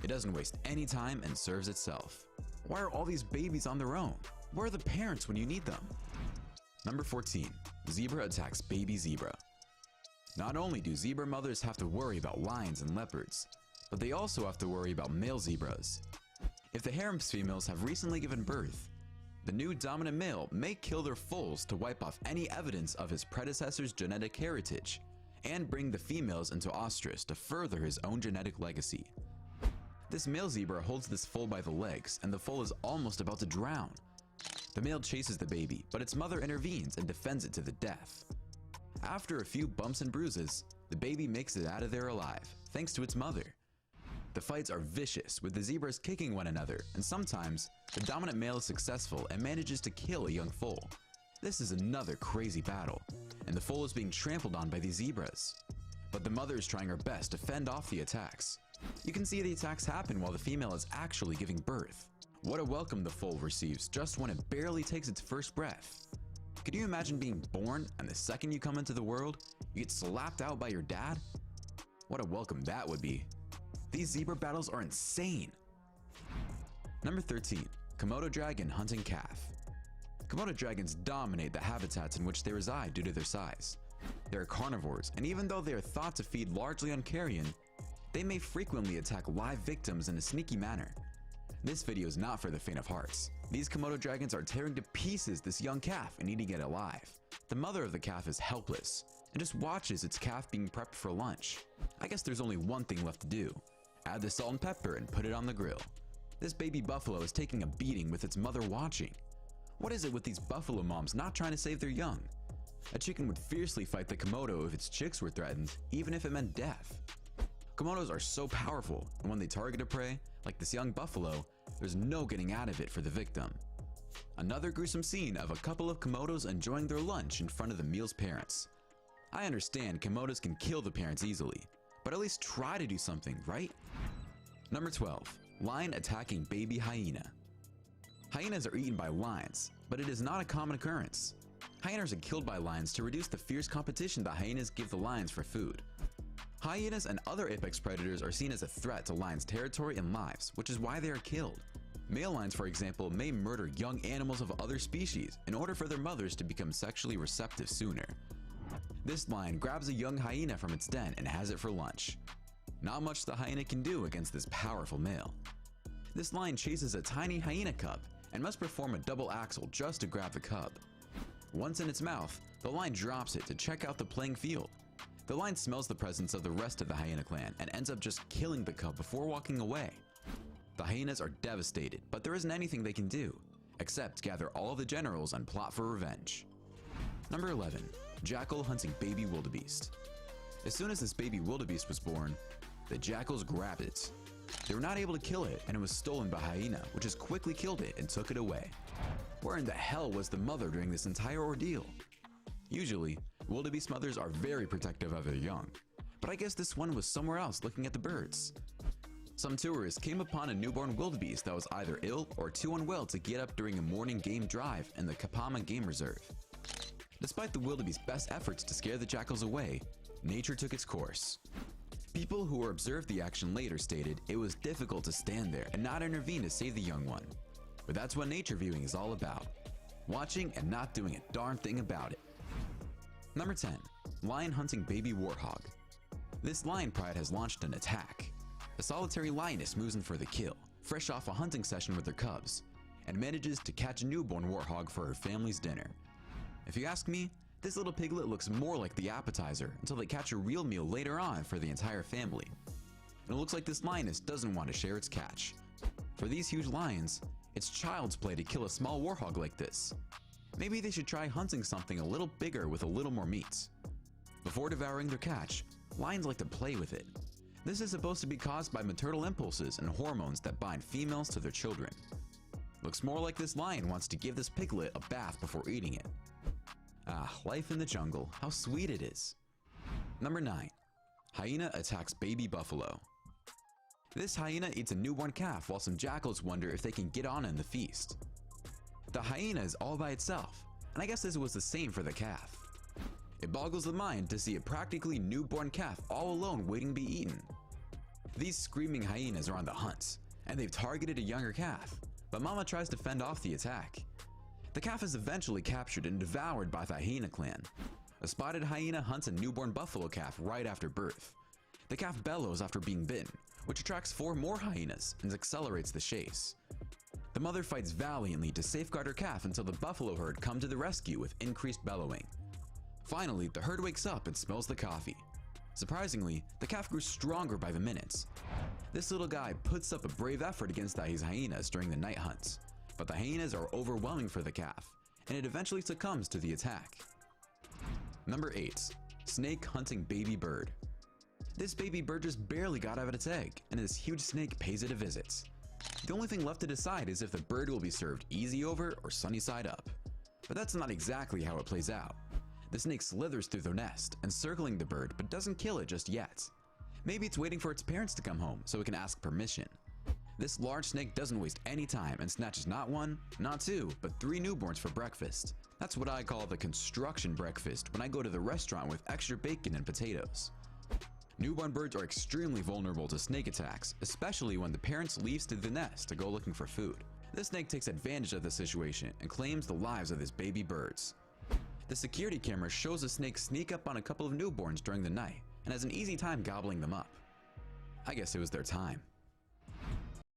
It doesn't waste any time and serves itself. Why are all these babies on their own? Where are the parents when you need them? Number 14. Zebra attacks baby zebra. Not only do zebra mothers have to worry about lions and leopards, but they also have to worry about male zebras. If the harem's females have recently given birth, the new dominant male may kill their foals to wipe off any evidence of his predecessor's genetic heritage and bring the females into ostrus to further his own genetic legacy. This male zebra holds this foal by the legs, and the foal is almost about to drown. The male chases the baby, but its mother intervenes and defends it to the death. After a few bumps and bruises, the baby makes it out of there alive, thanks to its mother. The fights are vicious, with the zebras kicking one another, and sometimes, the dominant male is successful and manages to kill a young foal. This is another crazy battle, and the foal is being trampled on by these zebras. But the mother is trying her best to fend off the attacks. You can see the attacks happen while the female is actually giving birth. What a welcome the foal receives just when it barely takes its first breath. Could you imagine being born and the second you come into the world, you get slapped out by your dad? What a welcome that would be. These zebra battles are insane. Number 13. Komodo dragon hunting calf. Komodo dragons dominate the habitats in which they reside due to their size. They are carnivores, and even though they are thought to feed largely on carrion, they may frequently attack live victims in a sneaky manner. This video is not for the faint of hearts. These Komodo dragons are tearing to pieces this young calf and eating it alive. The mother of the calf is helpless and just watches its calf being prepped for lunch. I guess there's only one thing left to do. Add the salt and pepper and put it on the grill. This baby buffalo is taking a beating with its mother watching. What is it with these buffalo moms not trying to save their young? A chicken would fiercely fight the Komodo if its chicks were threatened, even if it meant death. Komodos are so powerful, and when they target a prey, like this young buffalo, there's no getting out of it for the victim. Another gruesome scene of a couple of Komodos enjoying their lunch in front of the meal's parents. I understand Komodos can kill the parents easily, but at least try to do something, right? Number 12. Lion attacking baby hyena. Hyenas are eaten by lions, but it is not a common occurrence. Hyenas are killed by lions to reduce the fierce competition that hyenas give the lions for food. Hyenas and other apex predators are seen as a threat to lions' territory and lives, which is why they are killed. Male lions, for example, may murder young animals of other species in order for their mothers to become sexually receptive sooner. This lion grabs a young hyena from its den and has it for lunch. Not much the hyena can do against this powerful male. This lion chases a tiny hyena cub and must perform a double axel just to grab the cub. Once in its mouth, the lion drops it to check out the playing field. The lion smells the presence of the rest of the hyena clan and ends up just killing the cub before walking away. The hyenas are devastated, but there isn't anything they can do, except gather all of the generals and plot for revenge. Number 11. Jackal hunting baby wildebeest. As soon as this baby wildebeest was born, the jackals grabbed it. They were not able to kill it, and it was stolen by hyena, which has quickly killed it and took it away. Where in the hell was the mother during this entire ordeal? Usually, wildebeest mothers are very protective of their young, but I guess this one was somewhere else looking at the birds. Some tourists came upon a newborn wildebeest that was either ill or too unwell to get up during a morning game drive in the Kapama Game Reserve. Despite the wildebeest's best efforts to scare the jackals away, nature took its course. People who observed the action later stated it was difficult to stand there and not intervene to save the young one. But that's what nature viewing is all about. Watching and not doing a darn thing about it. Number 10. Lion hunting baby warthog. This lion pride has launched an attack. A solitary lioness moves in for the kill, fresh off a hunting session with her cubs, and manages to catch a newborn warthog for her family's dinner. If you ask me, this little piglet looks more like the appetizer until they catch a real meal later on for the entire family. And it looks like this lioness doesn't want to share its catch. For these huge lions, it's child's play to kill a small warthog like this. Maybe they should try hunting something a little bigger with a little more meat. Before devouring their catch, lions like to play with it. This is supposed to be caused by maternal impulses and hormones that bind females to their children. Looks more like this lion wants to give this piglet a bath before eating it. Ah, life in the jungle, how sweet it is. Number 9. Hyena attacks baby buffalo. This hyena eats a newborn calf while some jackals wonder if they can get on in the feast. The hyena is all by itself, and I guess this was the same for the calf. It boggles the mind to see a practically newborn calf all alone waiting to be eaten. These screaming hyenas are on the hunt, and they've targeted a younger calf, but Mama tries to fend off the attack. The calf is eventually captured and devoured by the hyena clan. A spotted hyena hunts a newborn buffalo calf right after birth. The calf bellows after being bitten, which attracts 4 more hyenas and accelerates the chase. The mother fights valiantly to safeguard her calf until the buffalo herd come to the rescue with increased bellowing. Finally, the herd wakes up and smells the coffee. Surprisingly, the calf grew stronger by the minutes. This little guy puts up a brave effort against these hyenas during the night hunts, but the hyenas are overwhelming for the calf, and it eventually succumbs to the attack. Number 8. Snake hunting baby bird. This baby bird just barely got out of its egg, and this huge snake pays it a visit. The only thing left to decide is if the bird will be served easy over or sunny side up. But that's not exactly how it plays out. The snake slithers through the nest, encircling the bird, but doesn't kill it just yet. Maybe it's waiting for its parents to come home so it can ask permission. This large snake doesn't waste any time and snatches not 1, not 2, but 3 newborns for breakfast. That's what I call the construction breakfast when I go to the restaurant with extra bacon and potatoes. Newborn birds are extremely vulnerable to snake attacks, especially when the parents leaves to the nest to go looking for food. This snake takes advantage of the situation and claims the lives of his baby birds. The security camera shows a snake sneak up on a couple of newborns during the night and has an easy time gobbling them up. I guess it was their time.